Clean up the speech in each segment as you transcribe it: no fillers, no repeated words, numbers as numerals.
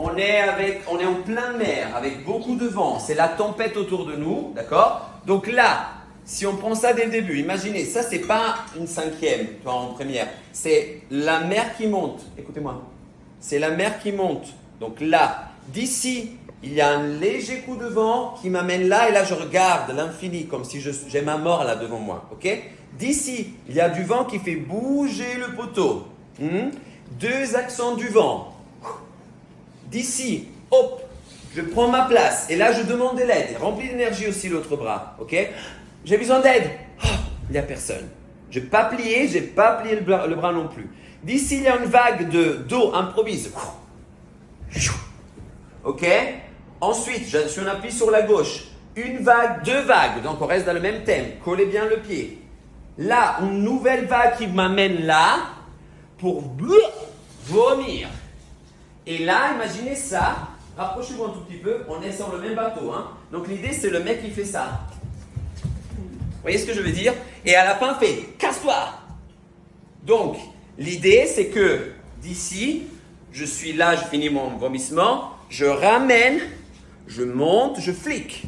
on est en plein mer, avec beaucoup de vent. C'est la tempête autour de nous, d'accord? Donc là, si on prend ça dès le début, imaginez, ça c'est pas une cinquième, tu vois, en première. C'est la mer qui monte. Écoutez-moi. C'est la mer qui monte. Donc là, d'ici, il y a un léger coup de vent qui m'amène là, et là je regarde l'infini comme si j'ai ma mort là devant moi, ok? D'ici, il y a du vent qui fait bouger le poteau. Deux accents du vent. D'ici, hop, je prends ma place, et là je demande de l'aide. Rempli d'énergie aussi l'autre bras, ok? J'ai besoin d'aide. Oh, il n'y a personne. Je n'ai pas plié le bras non plus. D'ici, il y a une vague d'eau, improvise. Ok? Ensuite, si on appuie sur la gauche, une vague, deux vagues. Donc, on reste dans le même thème. Collez bien le pied. Là, une nouvelle vague qui m'amène là pour vomir. Et là, imaginez ça. Rapprochez-vous un tout petit peu. On est sur le même bateau. Hein? Donc, l'idée, c'est le mec qui fait ça. Vous voyez ce que je veux dire? Et à la fin, fait « casse-toi ». Donc, l'idée, c'est que d'ici, je suis là, je finis mon vomissement, je ramène, je monte, je flique.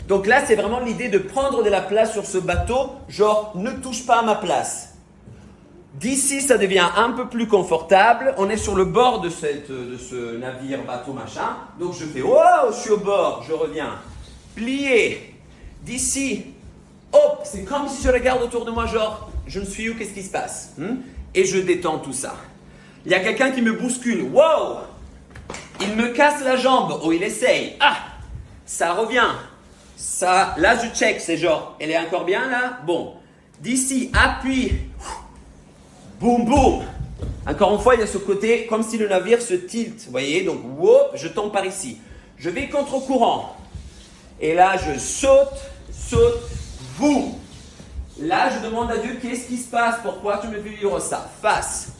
Donc là, c'est vraiment l'idée de prendre de la place sur ce bateau, genre, ne touche pas à ma place. D'ici, ça devient un peu plus confortable. On est sur le bord de ce navire, bateau, machin. Donc, je fais « wow, je suis au bord », je reviens. Plié. D'ici, hop, c'est comme si je regarde autour de moi, genre, je ne suis où, qu'est-ce qui se passe? Et je détends tout ça. Il y a quelqu'un qui me bouscule. Wow! Il me casse la jambe. Oh, il essaye. Ah! Ça revient. Ça, là, je check. C'est genre, elle est encore bien là? Bon. D'ici, appuie. Boum, boum. Encore une fois, il y a ce côté comme si le navire se tilte. Vous voyez? Donc, whoop, je tombe par ici. Je vais contre courant. Et là, je saute, boum. Là, je demande à Dieu, qu'est-ce qui se passe? Pourquoi tu me fais vivre ça? Face.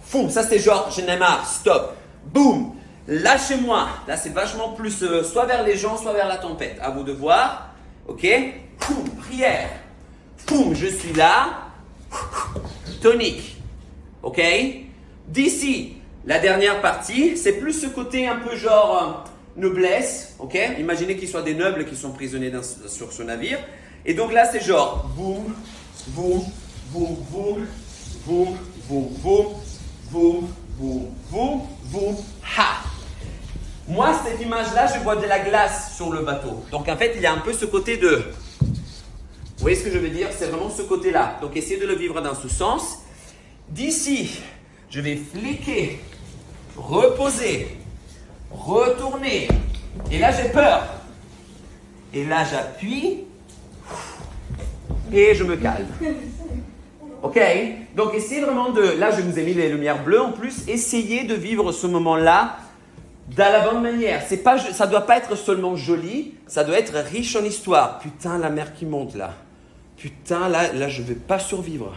Foum, ça c'est genre, je n'ai marre, stop. Boum. Lâchez-moi. Là, c'est vachement plus, soit vers les gens, soit vers la tempête. À vous de voir. Ok? Foum, prière. Foum, je suis là. Tonique. Ok? D'ici, la dernière partie, c'est plus ce côté un peu genre noblesse. Ok? Imaginez qu'il soit des nobles qui sont prisonniers sur ce navire. Et donc là, c'est genre boum, boum, boum, boum, boum, boum, boum, boum, boum, boum, boum, ha. Moi, cette image-là, je vois de la glace sur le bateau. Donc en fait, il y a un peu ce côté de... Vous voyez ce que je veux dire? C'est vraiment ce côté-là. Donc essayez de le vivre dans ce sens. D'ici, je vais fliquer, reposer, retourner. Et là, j'ai peur. Et là, j'appuie. Et je me calme. Ok? Donc, essayez vraiment de... Là, je vous ai mis les lumières bleues en plus. Essayez de vivre ce moment-là de la bonne manière. Ça ne doit pas être seulement joli. Ça doit être riche en histoire. Putain, la mer qui monte là. Putain, là je ne vais pas survivre.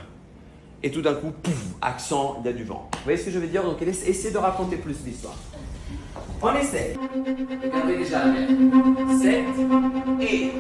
Et tout d'un coup, pouf, accent, il y a du vent. Vous voyez ce que je veux dire? Donc, essayez de raconter plus l'histoire. On essaie. Regardez déjà la mer. 7 et...